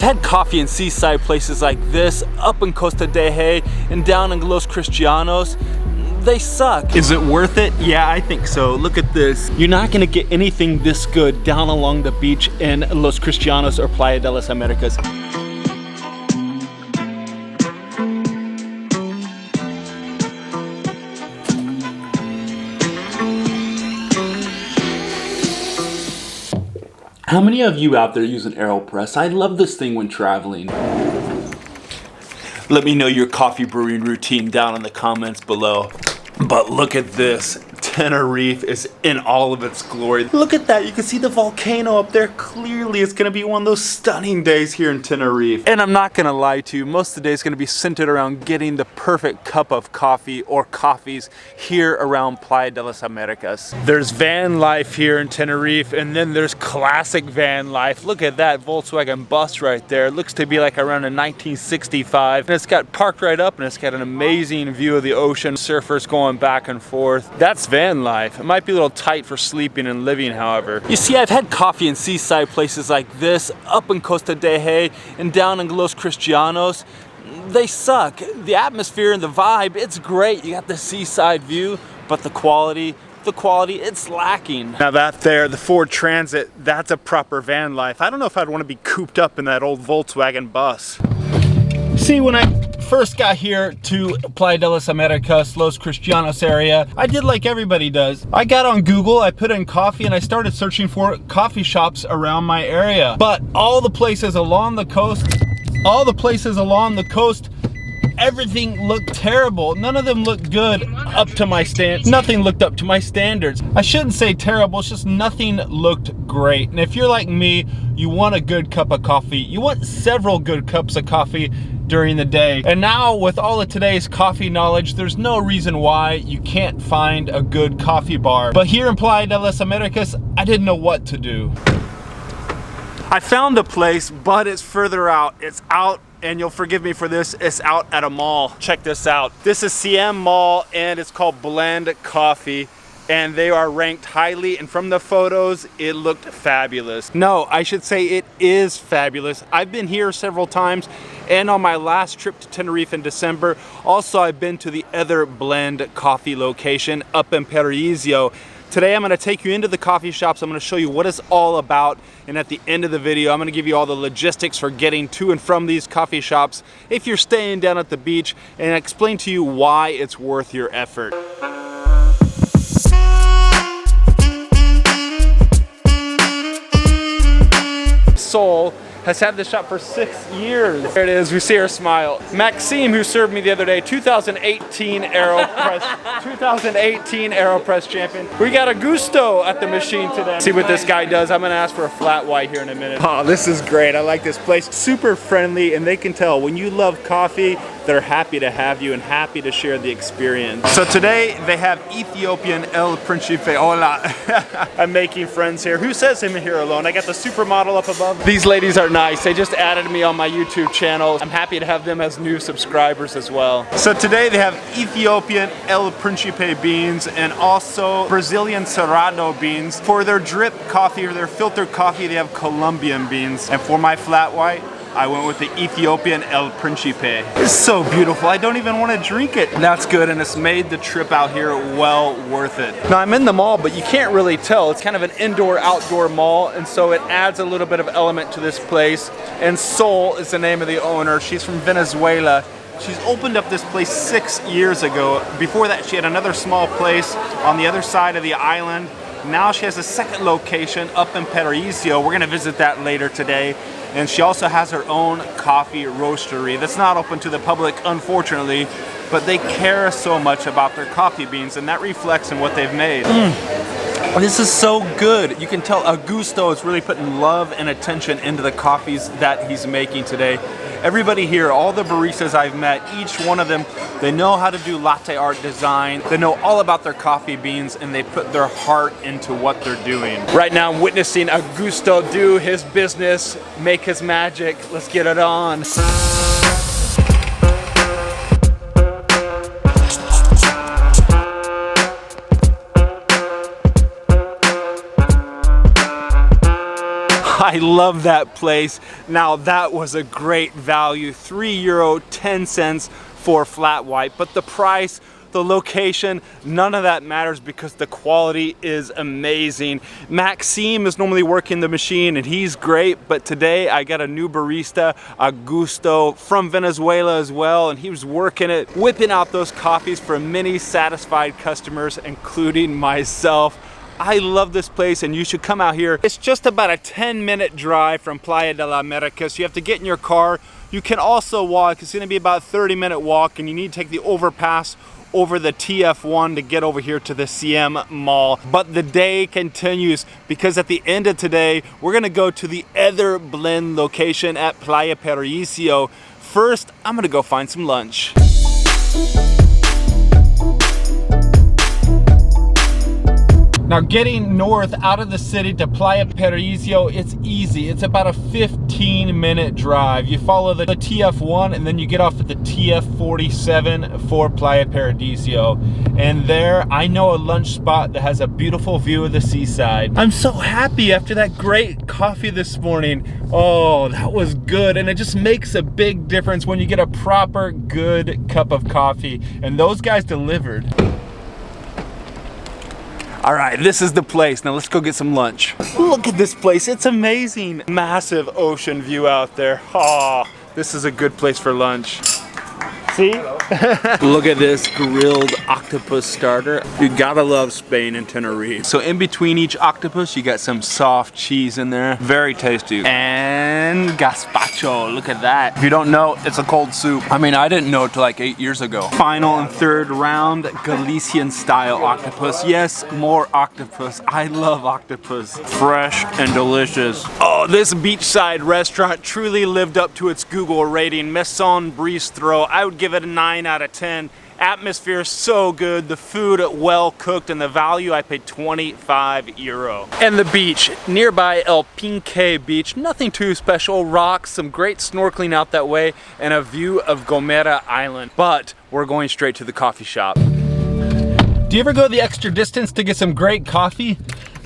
I've had coffee in seaside places like this, up in Costa de Hey and down in Los Cristianos. They suck. Is it worth it? Yeah, I think so. Look at this. You're not gonna get anything this good down along the beach in Los Cristianos or Playa de las Américas. How many of you out there use an AeroPress? I love this thing when traveling. Let me know your coffee brewing routine down in the comments below. But look at this. Tenerife is in all of its glory. Look at that, you can see the volcano up there. Clearly it's gonna be one of those stunning days here in Tenerife. And I'm not gonna lie to you, most of the day is gonna be centered around getting the perfect cup of coffee or coffees here around Playa de las Américas. There's van life here in Tenerife, and then there's classic van life. Look at that Volkswagen bus right there. It looks to be like around a 1965. And it's got parked right up, and it's got an amazing view of the ocean. Surfers going back and forth. That's van life. It might be a little tight for sleeping and living, however. You see, I've had coffee in seaside places like this, up in Costa de Hey and down in Los Cristianos. They suck. The atmosphere and the vibe, it's great. You got the seaside view, but the quality, it's lacking. Now that there, the Ford Transit, that's a proper van life. I don't know if I'd want to be cooped up in that old Volkswagen bus. See, when I first got here to Playa de las Américas, Los Cristianos area, I did like everybody does. I got on Google, I put in coffee, and I started searching for coffee shops around my area. But all the places along the coast, everything looked terrible. None of them looked good up to my nothing looked up to my standards. I shouldn't say terrible, it's just nothing looked great. And if you're like me, you want a good cup of coffee. You want several good cups of coffee during the day. And now with all of today's coffee knowledge, there's no reason why you can't find a good coffee bar. But here in Playa de las Américas, I didn't know what to do. I found a place, but it's further out. It's out, and you'll forgive me for this, it's out at a mall. Check this out. This is CM Mall, and it's called Blend Coffee, and they are ranked highly, and from the photos, it looked fabulous. No, I should say it is fabulous. I've been here several times, and on my last trip to Tenerife in December, also I've been to the other Blend Coffee location up in Paraiso. Today I'm going to take you into the coffee shops. I'm going to show you what it's all about, and at the end of the video I'm going to give you all the logistics for getting to and from these coffee shops if you're staying down at the beach, and explain to you why it's worth your effort. Sol has had this shop for 6 years. There it is, we see her smile. Maxime, who served me the other day, 2018 AeroPress champion. We got a Gusto at the machine today. See what this guy does. I'm gonna ask for a flat white here in a minute. Oh, this is great. I like this place. Super friendly, and they can tell when you love coffee, they're happy to have you and happy to share the experience. So today they have Ethiopian El Principe. Hola. I'm making friends here. Who says I'm here alone? I got the supermodel up above. These ladies are nice. They just added me on my YouTube channel. I'm happy to have them as new subscribers as well. So today they have Ethiopian El Principe beans and also Brazilian Cerrado beans. For their drip coffee or their filtered coffee, they have Colombian beans. And for my flat white, I went with the Ethiopian El Principe. It's so beautiful, I don't even want to drink it. That's good, and it's made the trip out here well worth it. Now I'm in the mall, but you can't really tell. It's kind of an indoor-outdoor mall, and so it adds a little bit of element to this place. And Sol is the name of the owner. She's from Venezuela. She's opened up this place 6 years ago. Before that, she had another small place on the other side of the island. Now she has a second location up in Paraiso. We're gonna visit that later today. And she also has her own coffee roastery that's not open to the public, unfortunately, but they care so much about their coffee beans, and that reflects in what they've made. This is so good. You can tell Augusto is really putting love and attention into the coffees that he's making today. Everybody here, all the baristas I've met, each one of them, they know how to do latte art design. They know all about their coffee beans, and they put their heart into what they're doing. Right now I'm witnessing Augusto do his business, make his magic. Let's get it on. I love that place. Now that was a great value, €3.10 for flat white, but the price, the location, none of that matters because the quality is amazing. Maxime is normally working the machine and he's great, but today I got a new barista, Augusto, from Venezuela as well, and he was working it, whipping out those coffees for many satisfied customers, including myself. I love this place and you should come out here. It's just about a 10-minute drive from Playa de las Américas. You have to get in your car. You can also walk. It's gonna be about a 30-minute walk and you need to take the overpass over the TF1 to get over here to the CM Mall. But the day continues because at the end of today, we're gonna go to the other blend location at Playa Paraiso. First, I'm gonna go find some lunch. Now getting north out of the city to Playa Paraiso, it's easy. It's about a 15-minute drive. You follow the TF1 and then you get off at the TF47 for Playa Paraiso. And there, I know a lunch spot that has a beautiful view of the seaside. I'm so happy after that great coffee this morning. Oh, that was good. And it just makes a big difference when you get a proper good cup of coffee. And those guys delivered. All right, this is the place. Now let's go get some lunch. Look at this place, it's amazing. Massive ocean view out there. Oh, this is a good place for lunch. See? Look at this grilled octopus starter. You gotta love Spain and Tenerife. So in between each octopus, you got some soft cheese in there. Very tasty. And gazpacho, look at that. If you don't know, it's a cold soup. I mean, I didn't know it till like 8 years ago. Final and third round, Galician style octopus. Yes, more octopus. I love octopus. Fresh and delicious. Oh, this beachside restaurant truly lived up to its Google rating. Maison Bistro. I would give it a 9 out of 10. Atmosphere so good, the food well cooked, and the value I paid €25. And the beach, nearby El Pinque Beach, nothing too special, rocks, some great snorkeling out that way, and a view of Canary Island. But we're going straight to the coffee shop. Do you ever go the extra distance to get some great coffee?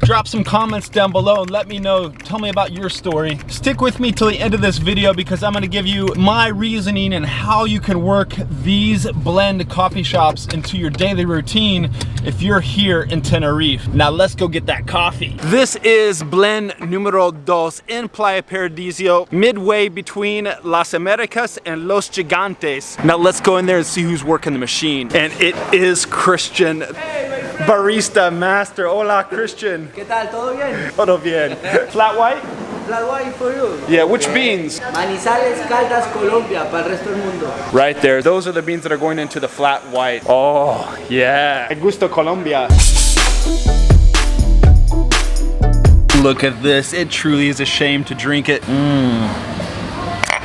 Drop some comments down below and let me know. Tell me about your story. Stick with me till the end of this video because I'm gonna give you my reasoning and how you can work these blend coffee shops into your daily routine if you're here in Tenerife. Now let's go get that coffee. This is blend numero dos in Playa Paraiso, midway between Las Américas and Los Gigantes. Now let's go in there and see who's working the machine. And it is Christian. Barista master. Hola, Christian. ¿Qué tal? ¿Todo bien? Todo bien. Flat white? Flat white for you. Yeah, which beans? Manizales, Caldas, Colombia, para el resto del mundo. Right there. Those are the beans that are going into the flat white. Oh, yeah. Gusto Colombia. Look at this. It truly is a shame to drink it.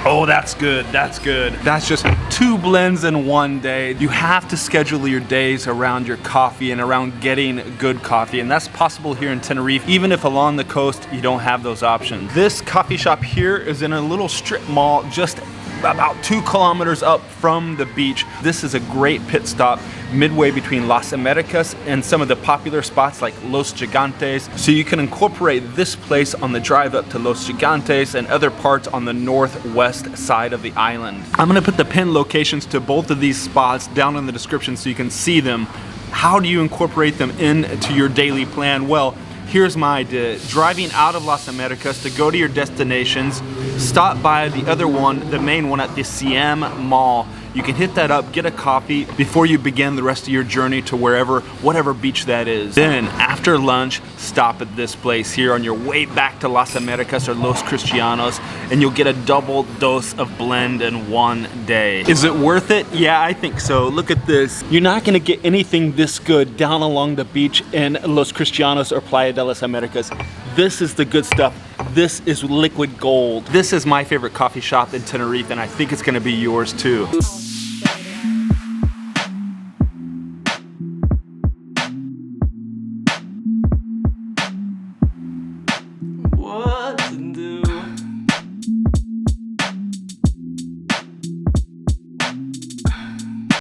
Oh, that's good, that's good. That's just 2 blends in one day. You have to schedule your days around your coffee and around getting good coffee, and that's possible here in Tenerife, even if along the coast you don't have those options. This coffee shop here is in a little strip mall just about 2 kilometers up from the beach. This is a great pit stop midway between Las Américas and some of the popular spots like Los Gigantes. So you can incorporate this place on the drive up to Los Gigantes and other parts on the northwest side of the island. I'm gonna put the pin locations to both of these spots down in the description so you can see them. How do you incorporate them into your daily plan? Well, here's my idea. Driving out of Las Américas to go to your destinations, stop by the other one, the main one at the CM Mall. You can hit that up, get a coffee before you begin the rest of your journey to whatever beach that is. Then after lunch, stop at this place here on your way back to Las Américas or Los Cristianos, and you'll get a double dose of blend in one day. Is it worth it? Yeah, I think so. Look at this. You're not gonna get anything this good down along the beach in Los Cristianos or Playa de las Américas. This is the good stuff. This is liquid gold. This is my favorite coffee shop in Tenerife, and I think it's gonna be yours too.